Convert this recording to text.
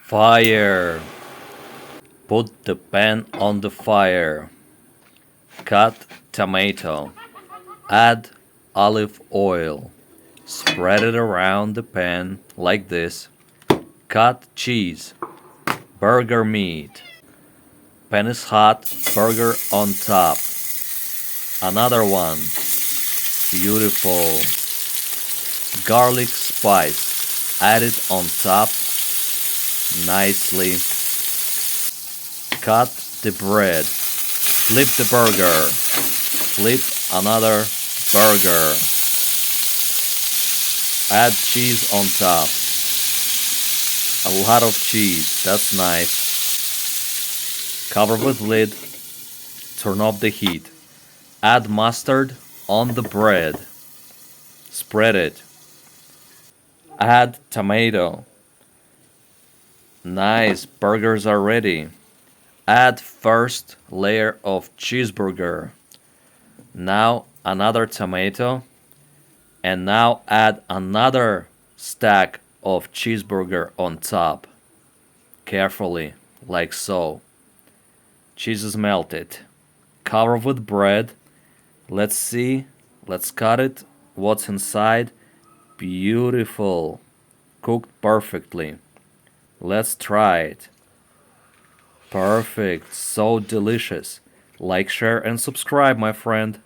Fire. Put the pan on the fire. Cut tomato. Add olive oil. Spread it around the pan like this. Cut cheese. Burger meat. Pan is hot. Burger on top. Another one. Beautiful. Garlic spice. Add it on top nicely. Cut the bread. Flip the burger. Flip another burger. Add cheese on top. A lot of cheese, that's nice. Cover with lid. Turn off the heat. Add mustard on the bread. Spread it. Add tomato. Nice, burgers are ready. Add first layer of cheeseburger. Now another tomato. And now add another stack of cheeseburger on top. Carefully, like so. Cheese is melted. Cover with bread. Let's see. Let's cut it. What's inside? Beautiful. Cooked perfectly. Let's try it. Perfect. So delicious. Like, share, and subscribe, my friend.